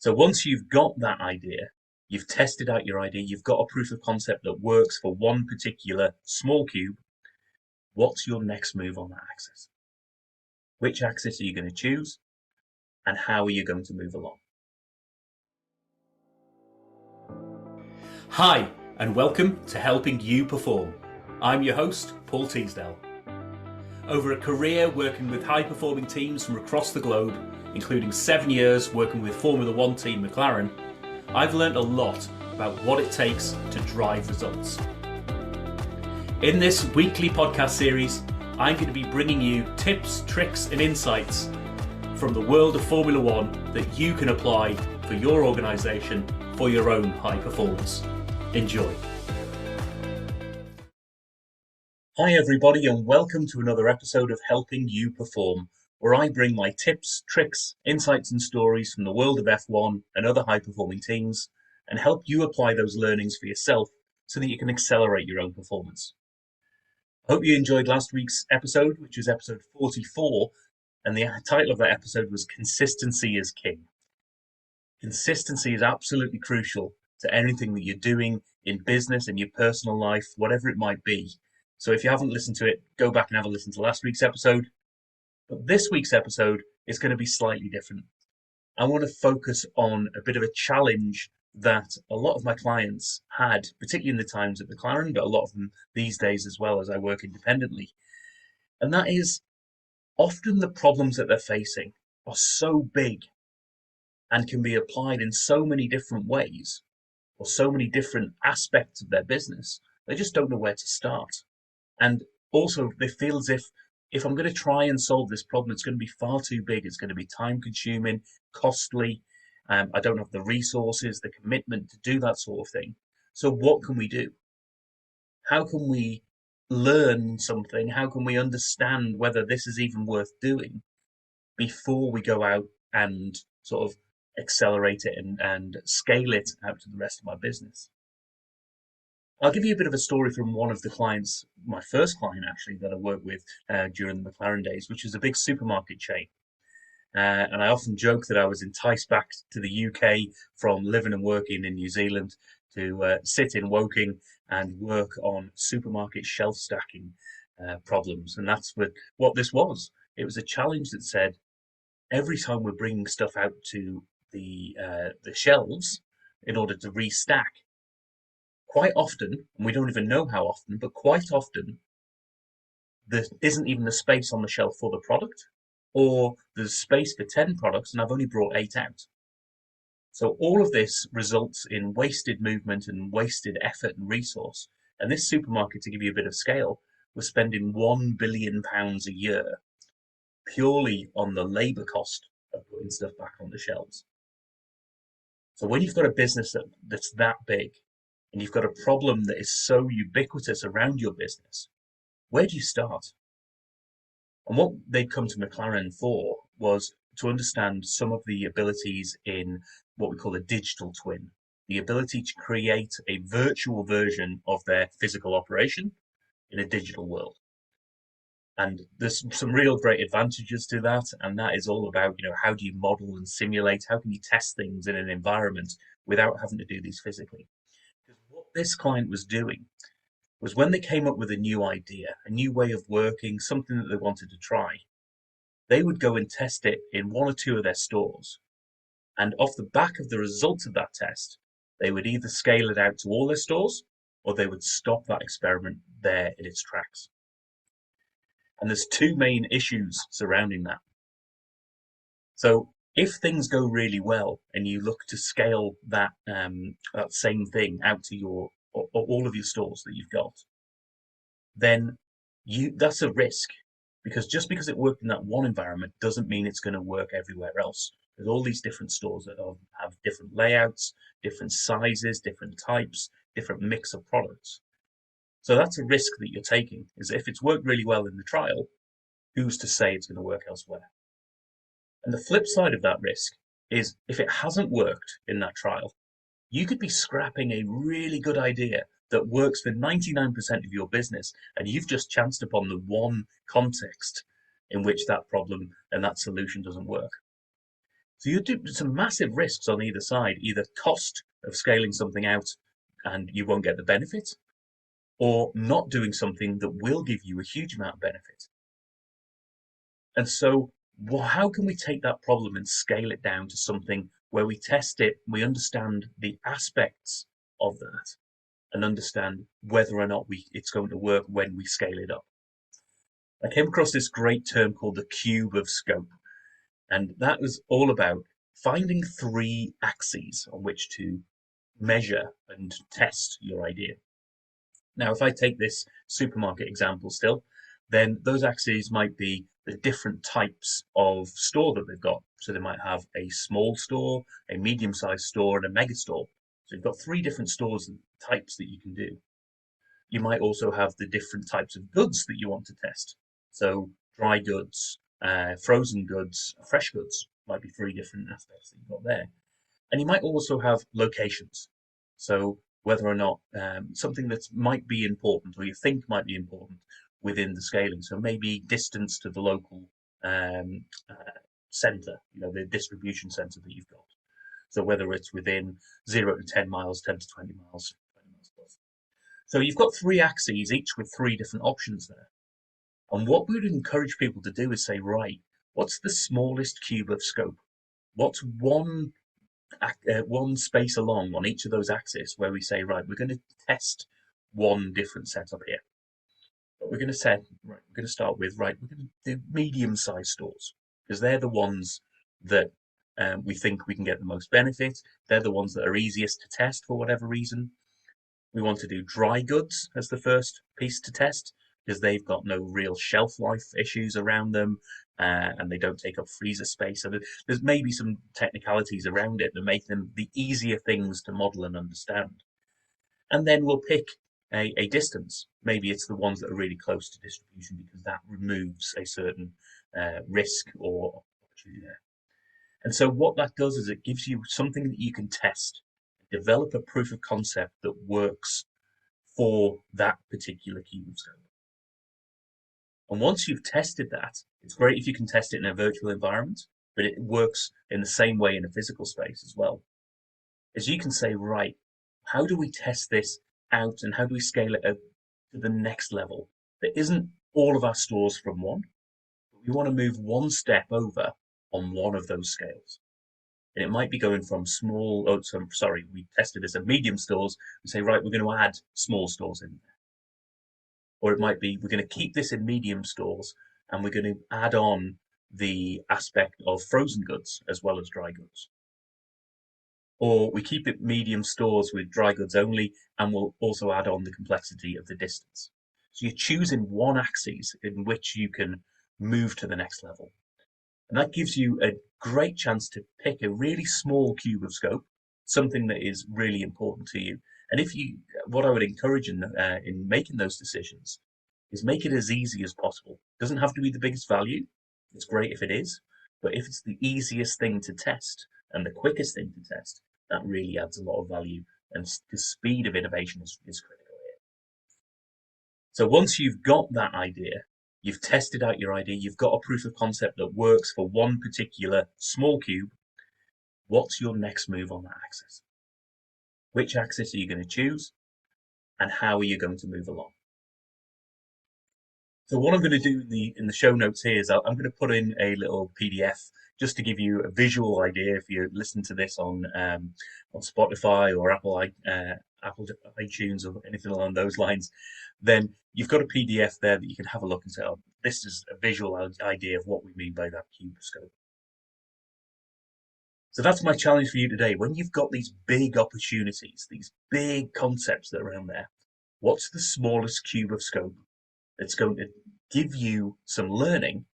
So once you've got that idea, you've tested out your idea, you've got a proof of concept that works for one particular small cube, what's your next move on that axis? Which axis are you going to choose, and how are you going to move along? Hi, and welcome to Helping You Perform. I'm your host, Paul Teasdale. Over a career working with high-performing teams from across the globe, including 7 years working with Formula One team McLaren, I've learned a lot about what it takes to drive results. In this weekly podcast series, I'm going to be bringing you tips, tricks, and insights from the world of Formula One that you can apply for your organisation for your own high performance. Enjoy. Hi everybody, and welcome to another episode of Helping You Perform, where I bring my tips, tricks, insights and stories from the world of F1 and other high-performing teams and help you apply those learnings for yourself so that you can accelerate your own performance. I hope you enjoyed last week's episode, which was episode 44, and the title of that episode was Consistency is King. Consistency is absolutely crucial to anything that you're doing in business, in your personal life, whatever it might be. So if you haven't listened to it, go back and have a listen to last week's episode. But this week's episode is going to be slightly different. I want to focus on a bit of a challenge that a lot of my clients had, particularly in the times at McLaren, but a lot of them these days as well as I work independently. And that is often the problems that they're facing are so big and can be applied in so many different ways or so many different aspects of their business, they just don't know where to start. And also they feel as if I'm going to try and solve this problem, it's going to be far too big. It's going to be time consuming, costly. I don't have the resources, the commitment to do that sort of thing. So what can we do? How can we learn something? How can we understand whether this is even worth doing before we go out and sort of accelerate it and scale it out to the rest of my business? I'll give you a bit of a story from one of the clients, my first client actually, that I worked with during the McLaren days, which is a big supermarket chain. And I often joke that I was enticed back to the UK from living and working in New Zealand to sit in Woking and work on supermarket shelf stacking problems. And that's what this was. It was a challenge that said, every time we're bringing stuff out to the shelves in order to restack, quite often, and we don't even know how often, but quite often, there isn't even the space on the shelf for the product, or there's space for 10 products and I've only brought 8 out. So all of this results in wasted movement and wasted effort and resource. And this supermarket, to give you a bit of scale, was spending £1 billion a year purely on the labour cost of putting stuff back on the shelves. So when you've got a business that's that big, and you've got a problem that is so ubiquitous around your business, where do you start? And what they'd come to McLaren for was to understand some of the abilities in what we call a digital twin, the ability to create a virtual version of their physical operation in a digital world. And there's some real great advantages to that, and that is all about, how do you model and simulate, how can you test things in an environment without having to do these physically? Because what this client was doing was, when they came up with a new idea, a new way of working, something that they wanted to try, they would go and test it in 1 or 2 of their stores. And off the back of the results of that test, they would either scale it out to all their stores, or they would stop that experiment there in its tracks. And there's 2 main issues surrounding that. So if things go really well and you look to scale that same thing out to all of your stores that you've got, then that's a risk, because just because it worked in that one environment doesn't mean it's going to work everywhere else. There's all these different stores that have different layouts, different sizes, different types, different mix of products. So that's a risk that you're taking, is if it's worked really well in the trial, who's to say it's going to work elsewhere? And the flip side of that risk is, if it hasn't worked in that trial, you could be scrapping a really good idea that works for 99% of your business, and you've just chanced upon the one context in which that problem and that solution doesn't work. So you do some massive risks on either side, either cost of scaling something out and you won't get the benefit, or not doing something that will give you a huge amount of benefit. And so, how can we take that problem and scale it down to something where we test it, we understand the aspects of that, and understand whether or not it's going to work when we scale it up? I came across this great term called the cube of scope, and that was all about finding three axes on which to measure and test your idea. Now, if I take this supermarket example still, then those axes might be the different types of store that they've got. So they might have a small store, a medium-sized store, and a mega store. So you've got three different stores and types that you can do. You might also have the different types of goods that you want to test. So dry goods, frozen goods, fresh goods might be three different aspects that you've got there. And you might also have locations. So whether or not something that might be important or you think might be important within the scaling. So maybe distance to the local um, centre, the distribution centre that you've got. So whether it's within 0 to 10 miles, 10 to 20 miles, 20 miles plus. So you've got three axes, each with three different options there. And what we would encourage people to do is say, right, what's the smallest cube of scope? What's one space along on each of those axes where we say, right, we're going to test one different setup here. But we're going to say, right, we're going to start with, right, we're going to do medium-sized stores because they're the ones that we think we can get the most benefit. They're the ones that are easiest to test for whatever reason. We want to do dry goods as the first piece to test because they've got no real shelf life issues around them and they don't take up freezer space. So there's maybe some technicalities around it that make them the easier things to model and understand. And then we'll pick a distance. Maybe it's the ones that are really close to distribution because that removes a certain risk or opportunity there. And so what that does is it gives you something that you can test, develop a proof of concept that works for that particular cube of scope. And once you've tested that, it's great if you can test it in a virtual environment, but it works in the same way in a physical space as well. As you can say, right, how do we test this out and how do we scale it up to the next level? There isn't all of our stores from one, but we want to move one step over on one of those scales. And it might be going from we tested this at medium stores and say, right, we're going to add small stores in there. Or it might be, we're going to keep this in medium stores and we're going to add on the aspect of frozen goods as well as dry goods. Or we keep it medium stores with dry goods only and we'll also add on the complexity of the distance. So you're choosing one axis in which you can move to the next level. And that gives you a great chance to pick a really small cube of scope, something that is really important to you. And what I would encourage in making those decisions is make it as easy as possible. It doesn't have to be the biggest value. It's great if it is, but if it's the easiest thing to test and the quickest thing to test, that really adds a lot of value. And the speed of innovation is critical here. So once you've got that idea, you've tested out your idea, you've got a proof of concept that works for one particular small cube, what's your next move on that axis? Which axis are you going to choose? And how are you going to move along? So what I'm going to do in the show notes here is I'm going to put in a little PDF just to give you a visual idea. If you listen to this on Spotify or Apple iTunes or anything along those lines, then you've got a PDF there that you can have a look and say, oh, this is a visual idea of what we mean by that cube scope. So that's my challenge for you today. When you've got these big opportunities, these big concepts that are around there, what's the smallest cube of scope that's going to give you some learning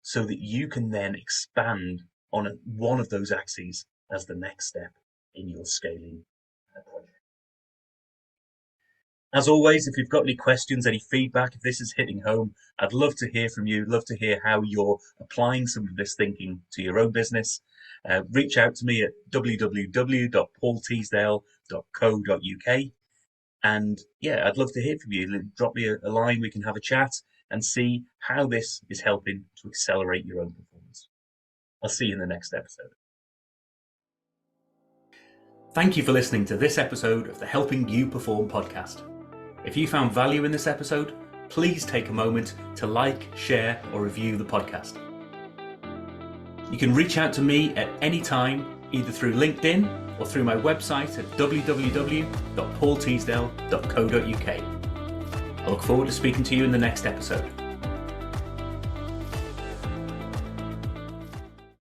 so that you can then expand on one of those axes as the next step in your scaling project. As always, if you've got any questions, any feedback, if this is hitting home, I'd love to hear from you, love to hear how you're applying some of this thinking to your own business. Reach out to me at www.paulteasdale.co.uk. And yeah, I'd love to hear from you. Drop me a line, we can have a chat and see how this is helping to accelerate your own performance. I'll see you in the next episode. Thank you for listening to this episode of the Helping You Perform podcast. If you found value in this episode, please take a moment to like, share, or review the podcast. You can reach out to me at any time, either through LinkedIn or through my website at www.paulteasdale.co.uk. I look forward to speaking to you in the next episode.